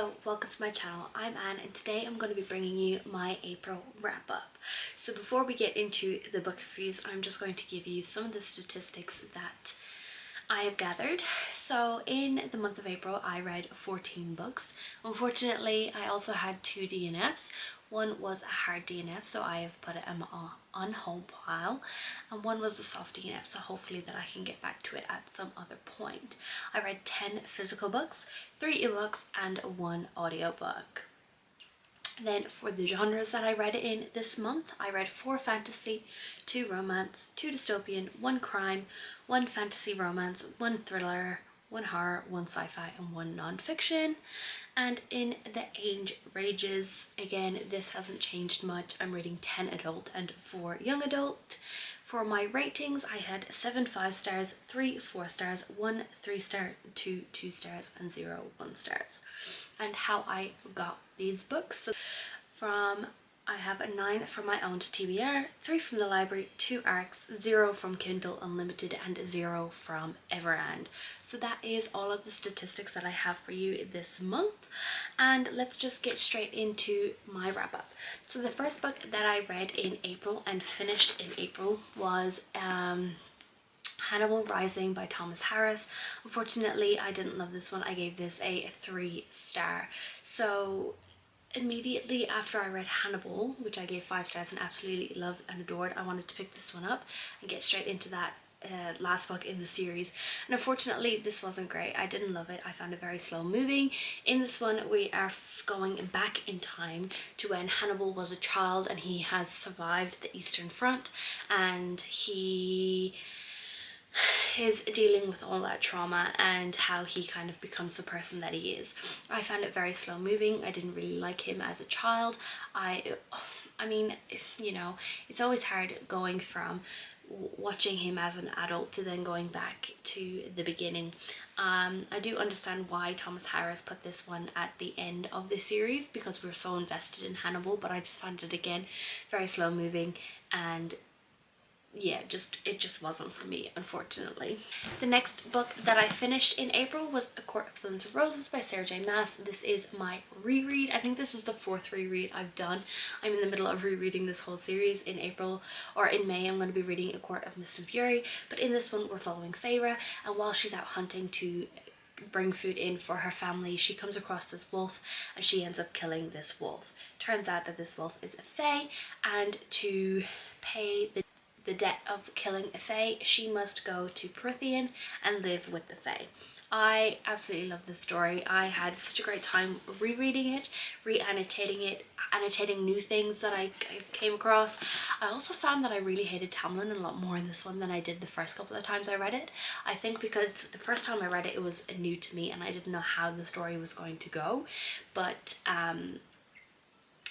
Hello, welcome to my channel. I'm Anne and today I'm going to be bringing you my April wrap up. So before we get into the book reviews, I'm just going to give you some of the statistics that I have gathered. So in the month of April I read 14 books. Unfortunately I also had 2 DNFs. One was a hard DNF, so I have put it on hold pile, and one was a soft DNF, so hopefully that I can get back to it at some other point. I read 10 physical books, 3 ebooks and 1 audiobook. Then for the genres that I read in this month, I read 4 fantasy, 2 romance, 2 dystopian, 1 crime, 1 fantasy romance, 1 thriller, 1 horror, 1 sci-fi and 1 non-fiction. And in the age ranges, again, this hasn't changed much. I'm reading 10 adult and 4 young adult. For my ratings, I had 7 5 stars, 3 4 stars, 1 3 star, 2 2 stars and 0 1 stars. And how I got these books. So I have a 9 from my own TBR, 3 from the library, 2 ARCs, 0 from Kindle Unlimited and 0 from Everand. So that is all of the statistics that I have for you this month, and let's just get straight into my wrap up. So the first book that I read in April and finished in April was Hannibal Rising by Thomas Harris. Unfortunately I didn't love this one. I gave this a 3 star. So immediately after I read Hannibal, which I gave 5 stars and absolutely loved and adored, I wanted to pick this one up and get straight into that last book in the series. And unfortunately this wasn't great. I didn't love it. I found it very slow moving. In this one we are going back in time to when Hannibal was a child and he has survived the Eastern Front, and he is dealing with all that trauma and how he kind of becomes the person that he is. I found it very slow moving. I didn't really like him as a child. I mean, you know, it's always hard going from watching him as an adult to then going back to the beginning. I do understand why Thomas Harris put this one at the end of the series, because we're so invested in Hannibal, but I just found it again very slow moving, and yeah, it just wasn't for me, unfortunately. The next book that I finished in April was A Court of Thorns and Roses by Sarah J Maas. This is my reread. I think this is the 4th reread I've done. I'm in the middle of rereading this whole series. In April, or in May, I'm going to be reading A Court of Mist and Fury, but in this one we're following Feyre, and while she's out hunting to bring food in for her family, she comes across this wolf and she ends up killing this wolf. Turns out that this wolf is a fae, and to pay the debt of killing a fae, she must go to Prythian and live with the fae. I absolutely love this story. I had such a great time rereading it, re-annotating it, annotating new things that I came across. I also found that I really hated Tamlin a lot more in this one than I did the first couple of times I read it. I think because the first time I read it, it was new to me and I didn't know how the story was going to go. But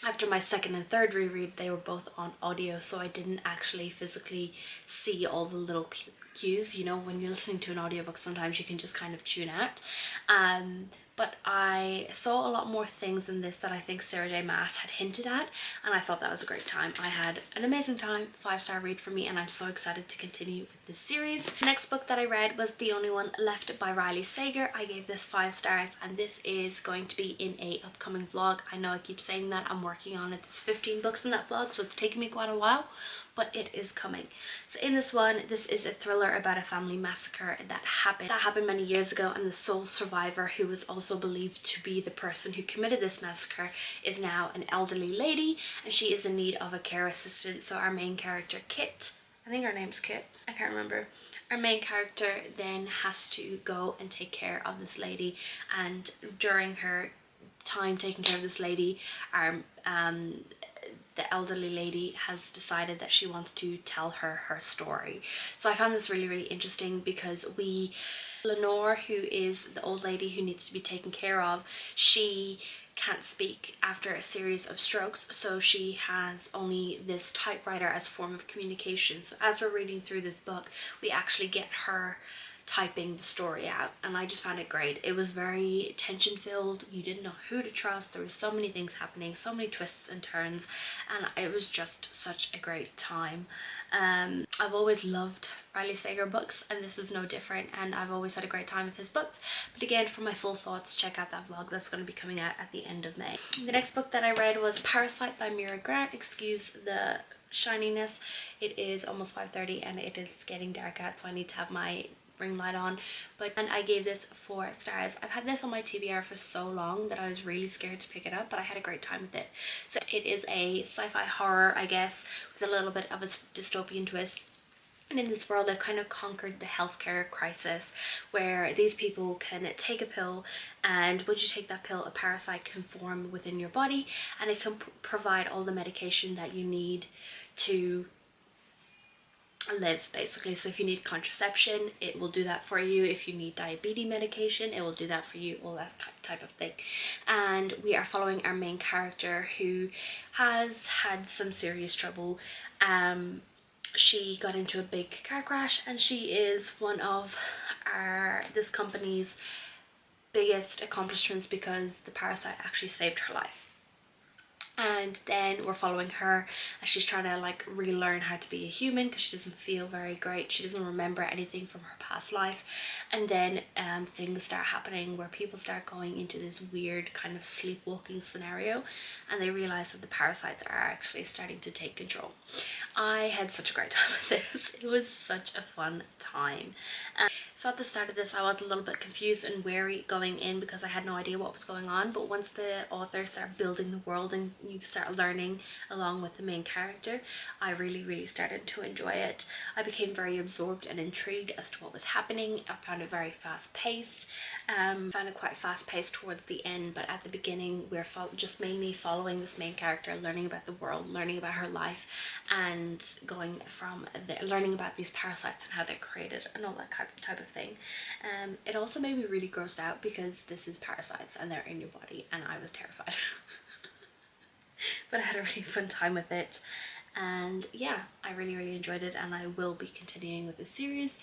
after my second and third reread, they were both on audio, so I didn't actually physically see all the little cues. You know, when you're listening to an audiobook, sometimes you can just kind of tune out. But I saw a lot more things in this that I think Sarah J Maas had hinted at, and I thought that was a great time. I had an amazing time, 5-star read for me, and I'm so excited to continue with this series. The next book that I read was The Only One Left by Riley Sager. I gave this 5 stars, and this is going to be in a upcoming vlog. I know I keep saying that, I'm working on it. There's 15 books in that vlog, so it's taken me quite a while, but it is coming. So in this one, this is a thriller about a family massacre that happened many years ago, and the sole survivor, who was also believed to be the person who committed this massacre, is now an elderly lady, and she is in need of a care assistant. So our main character, Kit, I think her name's Kit, I can't remember. Our main character then has to go and take care of this lady, and during her time taking care of this lady, the elderly lady has decided that she wants to tell her story. So I found this really, really interesting because Lenore, who is the old lady who needs to be taken care of, she can't speak after a series of strokes, so she has only this typewriter as a form of communication. So as we're reading through this book, we actually get her typing the story out, and I just found it great. It was very tension filled. You didn't know who to trust. There was so many things happening, so many twists and turns, and it was just such a great time. I've always loved Riley Sager books, and this is no different, and I've always had a great time with his books. But again, for my full thoughts, check out that vlog that's going to be coming out at the end of May. The next book that I read was Parasite by Mira Grant. Excuse the shininess. It is almost 5:30 and it is getting dark out, so I need to have my ring light on, and I gave this 4 stars. I've had this on my TBR for so long that I was really scared to pick it up, but I had a great time with it. So it is a sci-fi horror, I guess, with a little bit of a dystopian twist. And in this world, they've kind of conquered the healthcare crisis, where these people can take a pill, and once you take that pill, a parasite can form within your body, and it can provide all the medication that you need to live, basically. So if you need contraception, it will do that for you. If you need diabetes medication, it will do that for you, all that type of thing. And we are following our main character, who has had some serious trouble. She got into a big car crash, and she is one of this company's biggest accomplishments, because the parasite actually saved her life. And then we're following her as she's trying to like relearn how to be a human, because she doesn't feel very great. She doesn't remember anything from her past life. And then things start happening where people start going into this weird kind of sleepwalking scenario, and they realize that the parasites are actually starting to take control. I had such a great time with this. It was such a fun time. So at the start of this, I was a little bit confused and wary going in, because I had no idea what was going on. But once the author started building the world and you start learning along with the main character, I really started to enjoy it. I became very absorbed and intrigued as to what was happening. I found it very fast paced. Found it quite fast paced towards the end, but at the beginning we're just mainly following this main character, learning about the world, learning about her life, and going from there, learning about these parasites and how they're created and all that type of thing. It also made me really grossed out, because this is parasites and they're in your body, and I was terrified. But I had a really fun time with it, and yeah, I really enjoyed it, and I will be continuing with this series.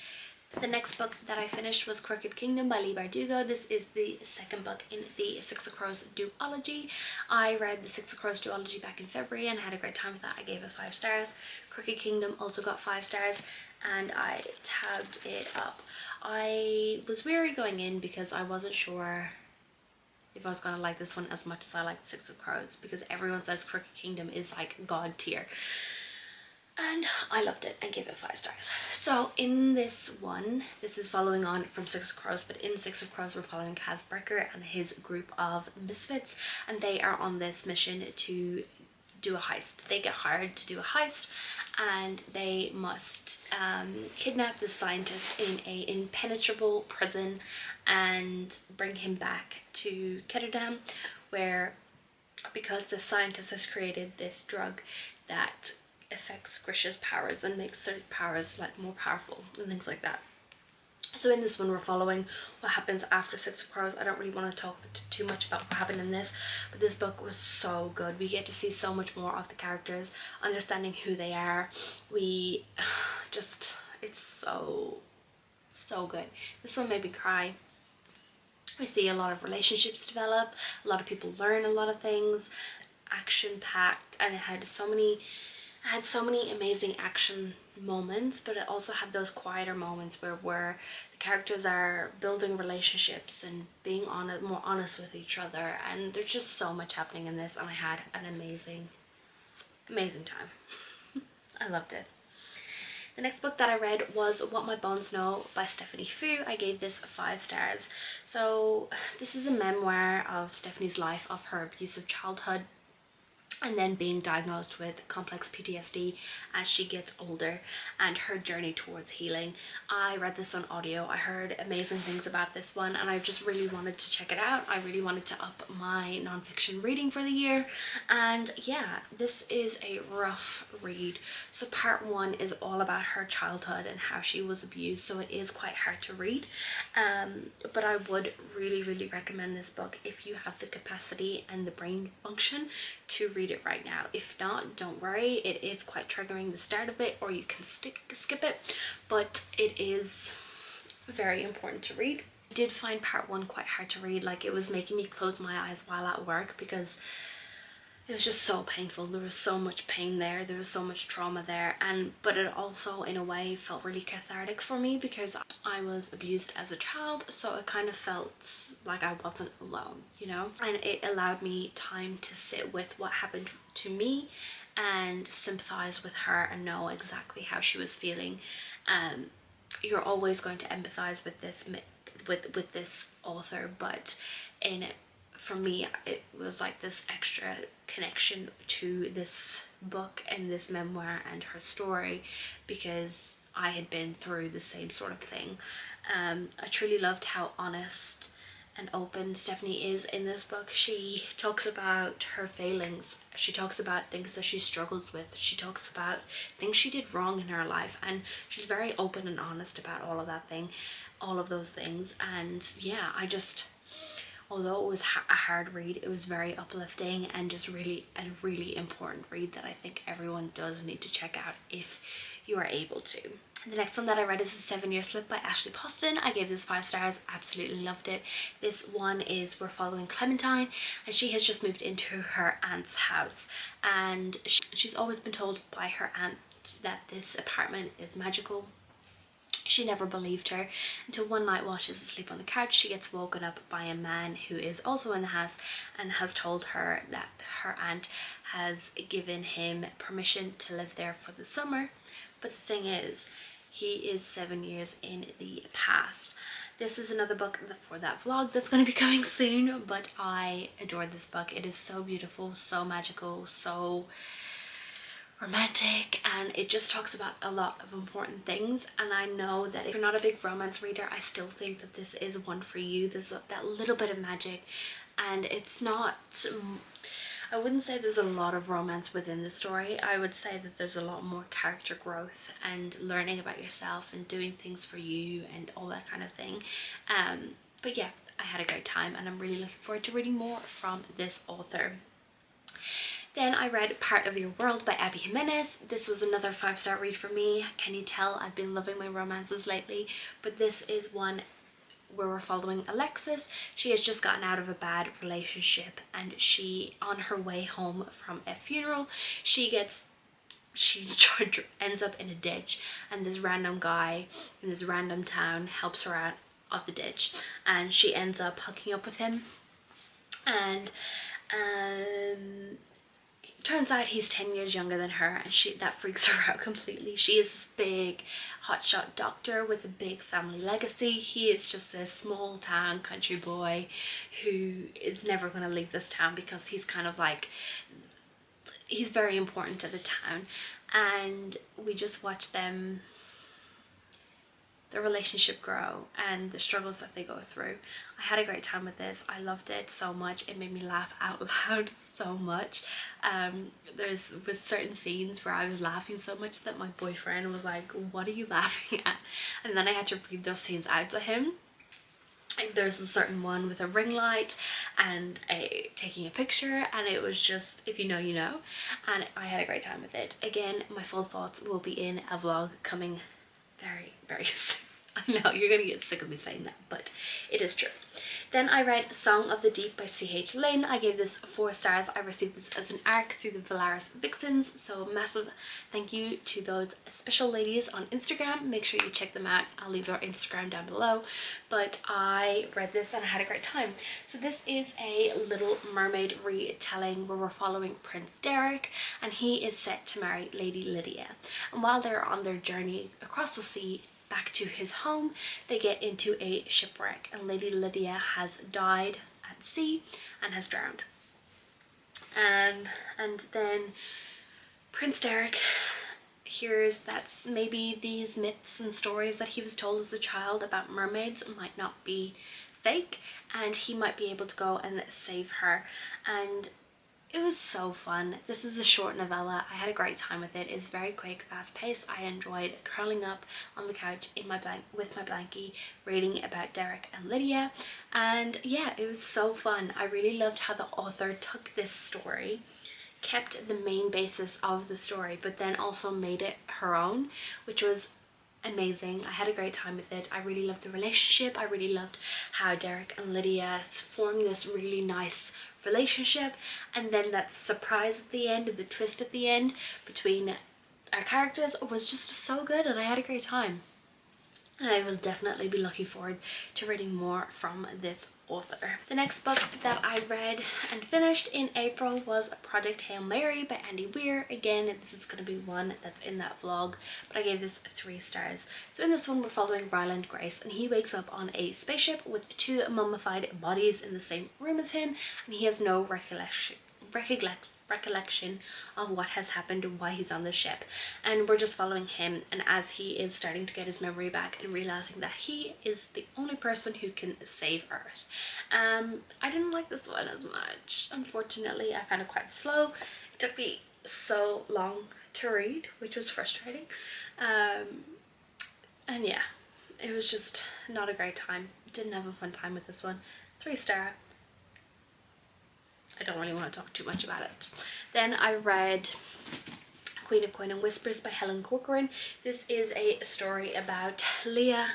The next book that I finished was Crooked Kingdom by Leigh Bardugo. This is the second book in the Six of Crows duology. I read the Six of Crows duology back in February and had a great time with that. I gave it 5 stars. Crooked Kingdom also got 5 stars, and I tabbed it up. I was wary going in, because I wasn't sure if I was gonna like this one as much as I liked Six of Crows, because everyone says Crooked Kingdom is like god tier. And I loved it and gave it 5 stars. So in this one, this is following on from Six of Crows, but in Six of Crows we're following Kaz Brekker and his group of misfits, and they are on this mission to do a heist. They get hired to do a heist, and they must kidnap the scientist in a impenetrable prison and bring him back to Ketterdam, where, because the scientist has created this drug that affects Grisha's powers and makes their powers like more powerful and things like that. So in this one we're following what happens after Six of Crows. I don't really want to talk too much about what happened in this, but this book was so good. We get to see so much more of the characters, understanding who they are. We just, it's so good. This one made me cry. We see a lot of relationships develop, a lot of people learn a lot of things, action packed, and it had so many amazing action moments, but it also had those quieter moments where the characters are building relationships and being more honest with each other, and there's just so much happening in this, and I had an amazing time. I loved it. The next book that I read was What My Bones Know by Stephanie Fu. I gave this 5 stars. So this is a memoir of Stephanie's life, of her abusive childhood, and then being diagnosed with complex PTSD as she gets older, and her journey towards healing. I read this on audio. I heard amazing things about this one, and I just really wanted to check it out. I really wanted to up my nonfiction reading for the year, and yeah, this is a rough read. So part 1 is all about her childhood and how she was abused, so it is quite hard to read, but I would really recommend this book if you have the capacity and the brain function to read it right now. If not, don't worry. It is quite triggering, the start of it, or you can skip it, but it is very important to read. I did find part 1 quite hard to read, like it was making me close my eyes while at work because it was just so painful. There was so much pain there was so much trauma there, but it also in a way felt really cathartic for me because I was abused as a child, so it kind of felt like I wasn't alone, you know, and it allowed me time to sit with what happened to me and sympathize with her and know exactly how she was feeling. You're always going to empathize with this author, but for me it was like this extra connection to this book and this memoir and her story because I had been through the same sort of thing. I truly loved how honest and open Stephanie is in this book. She talks about her failings, she talks about things that she struggles with, she talks about things she did wrong in her life, and she's very open and honest about all of those things. And yeah, although it was a hard read, it was very uplifting and just really a really important read that I think everyone does need to check out if you are able to. The next one that I read is The 7-Year Slip by Ashley Poston. I gave this 5 stars, absolutely loved it. This one is we're following Clementine, and she has just moved into her aunt's house, and she's always been told by her aunt that this apartment is magical. She never believed her until one night while she's asleep on the couch, she gets woken up by a man who is also in the house and has told her that her aunt has given him permission to live there for the summer. But the thing is, he is 7 years in the past. This is another book for that vlog that's going to be coming soon, but I adore this book. It is so beautiful, so magical, so romantic, and it just talks about a lot of important things. And I know that if you're not a big romance reader, I still think that this is one for you. There's that little bit of magic, and it's not, I wouldn't say there's a lot of romance within the story. I would say that there's a lot more character growth and learning about yourself and doing things for you and all that kind of thing. But yeah, I had a great time, and I'm really looking forward to reading more from this author. Then I read Part of Your World by Abby Jimenez. This was another 5-star read for me. Can you tell I've been loving my romances lately? But this is one where we're following Alexis. She has just gotten out of a bad relationship, and on her way home from a funeral, she ends up in a ditch, and this random guy in this random town helps her out of the ditch, and she ends up hooking up with him. And turns out he's 10 years younger than her, and that freaks her out completely. She is this big hotshot doctor with a big family legacy. He is just a small town country boy who is never going to leave this town because he's kind of like, he's very important to the town. And we just watch their relationship grow and the struggles that they go through. I had a great time with this. I loved it so much. It made me laugh out loud so much. There's certain scenes where I was laughing so much that my boyfriend was like, what are you laughing at? And then I had to read those scenes out to him. There's a certain one with a ring light and taking a picture, and it was just, if you know, you know. And I had a great time with it. Again, my full thoughts will be in a vlog coming very, very soon. I know you're gonna get sick of me saying that, but it is true. Then I read Song of the Deep by C.H. Lynn. I gave this 4 stars. I received this as an ARC through the Valaris Vixens, so massive thank you to those special ladies on Instagram. Make sure you check them out. I'll leave their Instagram down below. But I read this and I had a great time. So this is a Little Mermaid retelling where we're following Prince Derek, and he is set to marry Lady Lydia. And while they're on their journey across the sea back to his home, they get into a shipwreck, and Lady Lydia has died at sea and has drowned. And then Prince Derek hears that maybe these myths and stories that he was told as a child about mermaids might not be fake, and he might be able to go and save her. And it was so fun. This is a short novella. I had a great time with it. It's very quick, fast paced. I enjoyed curling up on the couch with my blankie, reading about Derek and Lydia. And yeah, it was so fun. I really loved how the author took this story, kept the main basis of the story, but then also made it her own, which was amazing. I had a great time with it. I really loved the relationship. I really loved how Derek and Lydia formed this really nice relationship, and then that surprise at the end, and the twist at the end between our characters was just so good, and I had a great time. And I will definitely be looking forward to reading more from this author. The next book that I read and finished in April was Project Hail Mary by Andy Weir. Again, this is going to be one that's in that vlog, but I gave this 3 stars. So in this one, we're following Ryland Grace, and he wakes up on a spaceship with 2 mummified bodies in the same room as him, and he has no recollection of what has happened and why he's on the ship, and we're just following him, and as he is starting to get his memory back and realizing that he is the only person who can save Earth. I didn't like this one as much, unfortunately. I found it quite slow. It took me so long to read, which was frustrating, and yeah, it was just not a great time. Didn't have a fun time with this one. 3 star. I don't really want to talk too much about it. Then I read Queen of Coin and Whispers by Helen Corcoran. This is a story about Leah.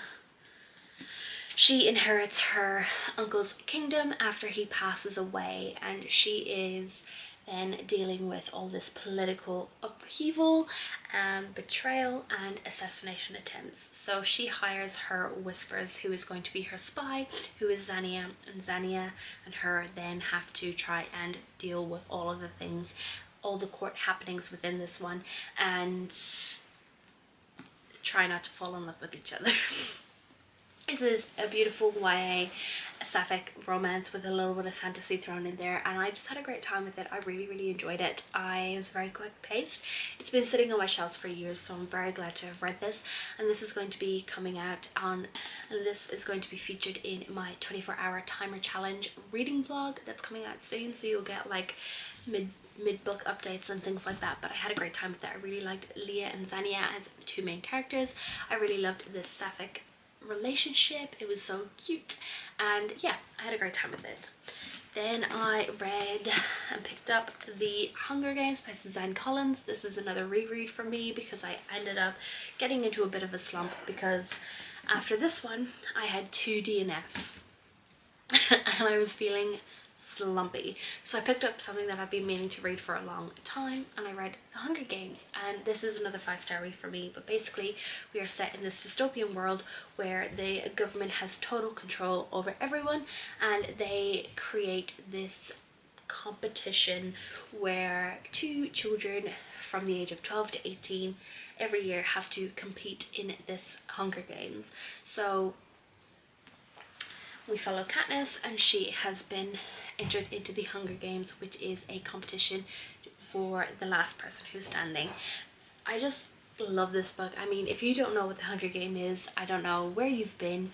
She inherits her uncle's kingdom after he passes away, and she is then dealing with all this political upheaval, betrayal and assassination attempts. So she hires her Whispers, who is going to be her spy, who is Xania, and Xania and her then have to try and deal with all of the things, all the court happenings within this one, and try not to fall in love with each other. This is a beautiful YA sapphic romance with a little bit of fantasy thrown in there, and I just had a great time with it. I really enjoyed it. I was very quick paced. It's been sitting on my shelves for years, so I'm very glad to have read this, and this is going to be coming out on, and this is going to be featured in my 24-hour timer challenge reading blog that's coming out soon, so you'll get like mid-book updates and things like that. But I had a great time with it. I really liked Leah and Xania as 2 main characters. I really loved this sapphic relationship. It was so cute, and yeah, I had a great time with it. Then I read and picked up The Hunger Games by Suzanne Collins. This is another reread for me because I ended up getting into a bit of a slump because after this one I had 2 DNFs and I was feeling slumpy, so I picked up something that I've been meaning to read for a long time, and I read The Hunger Games, and this is another 5-star read for me. But basically we are set in this dystopian world where the government has total control over everyone, and they create this competition where 2 children from the age of 12 to 18 every year have to compete in this Hunger Games. So we follow Katniss, and she has been entered into the Hunger Games, which is a competition for the last person who's standing. I just love this book. I mean, if you don't know what the Hunger Game is, I don't know where you've been,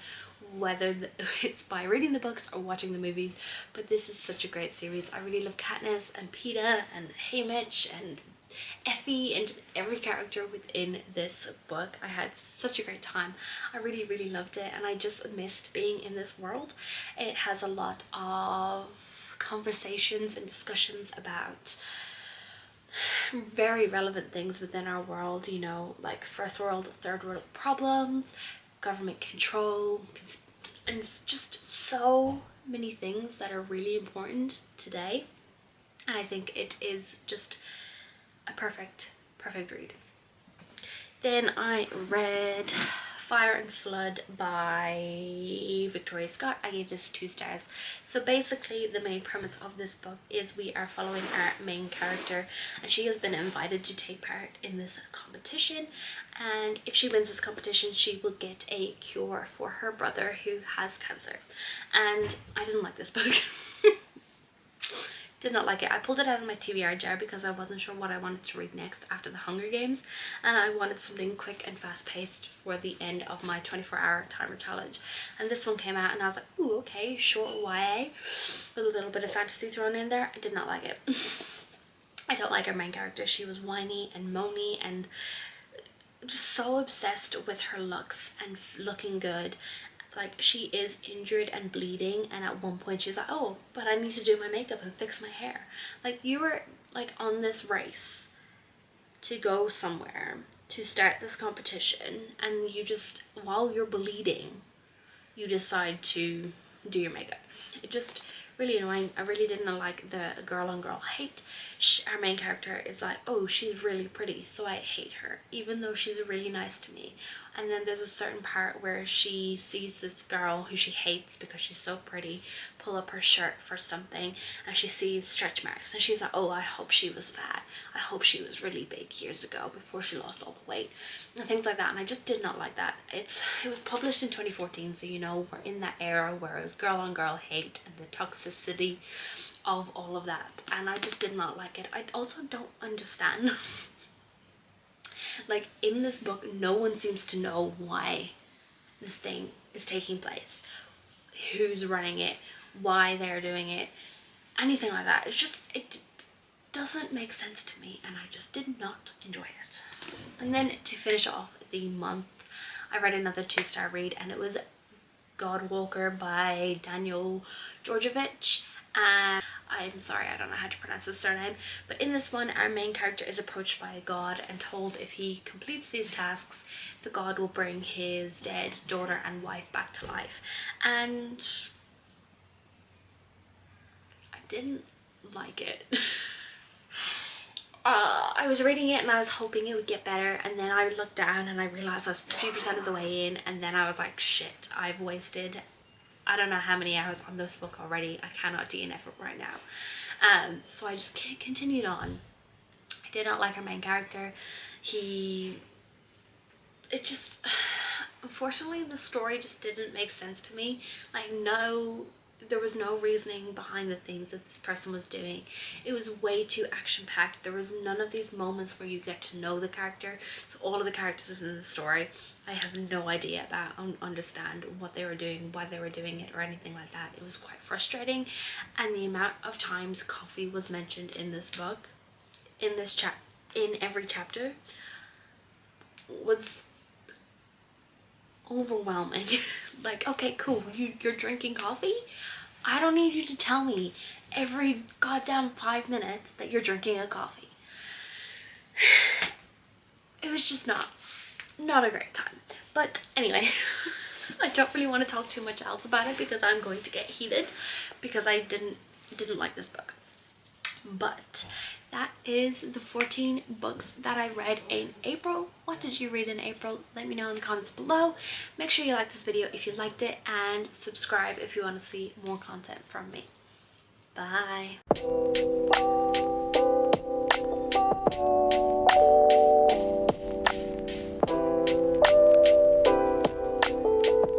whether it's by reading the books or watching the movies, but this is such a great series. I really love Katniss and Peeta and Haymitch and Effie and just every character within this book. I had such a great time. I really loved it, and I just missed being in this world. It has a lot of conversations and discussions about very relevant things within our world, you know, like first world, third world problems, government control, and it's just so many things that are really important today. And I think it is just a perfect read. Then I read Fire and Flood by Victoria Scott. I gave this 2 stars. So basically the main premise of this book is we are following our main character, and she has been invited to take part in this competition, and if she wins this competition she will get a cure for her brother who has cancer. And I didn't like this book. Did not like it. I pulled it out of my TBR jar because I wasn't sure what I wanted to read next after the Hunger Games, and I wanted something quick and fast paced for the end of my 24-hour timer challenge. And this one came out and I was like, ooh, okay, short YA with a little bit of fantasy thrown in there. I did not like it. I don't like her main character. She was whiny and moany and just so obsessed with her looks and looking good. Like, she is injured and bleeding, and at one point she's like, oh, but I need to do my makeup and fix my hair. Like, you were like on this race to go somewhere to start this competition, and you just, while you're bleeding, you decide to do your makeup. It just really annoying. I really didn't like the girl on girl hate. Our main character is like, oh, she's really pretty, so I hate her, even though she's really nice to me. And then there's a certain part where she sees this girl who she hates because she's so pretty pull up her shirt for something, and she sees stretch marks, and she's like, oh, I hope she was fat. I hope she was really big years ago before she lost all the weight, and things like that. And I just did not like that. It was published in 2014, so you know, we're in that era where it was girl on girl hate and the toxicity of all of that, and I just did not like it. I also don't understand like, in this book, no one seems to know why this thing is taking place, who's running it, why they're doing it, anything like that. It's just, it doesn't make sense to me, and I just did not enjoy it. And then to finish off the month, I read another 2-star read, and it was Godwalker by Daniel Georgievich. And I'm sorry, I don't know how to pronounce his surname, but in this one, our main character is approached by a god and told if he completes these tasks, the god will bring his dead daughter and wife back to life. And I didn't like it. I was reading it and I was hoping it would get better, and then I looked down and I realized I was 50% of the way in, and then I was like, shit, I've wasted I don't know how many hours on this book already. I cannot DNF it right now. So I just continued on. I did not like our main character. Unfortunately, the story just didn't make sense to me. Like, no, there was no reasoning behind the things that this person was doing. It was way too action-packed. There was none of these moments where you get to know the character. So all of the characters in the story, I have no idea about, understand what they were doing, why they were doing it, or anything like that. It was quite frustrating. And the amount of times coffee was mentioned in this book, in every chapter, was overwhelming. Like, okay, cool, you're drinking coffee? I don't need you to tell me every goddamn 5 minutes that you're drinking a coffee. It was just not a great time. But anyway, I don't really want to talk too much else about it because I'm going to get heated because I didn't like this book. But that is the 14 books that I read in April. What did you read in April? Let me know in the comments below. Make sure you like this video if you liked it, and subscribe if you want to see more content from me. Bye.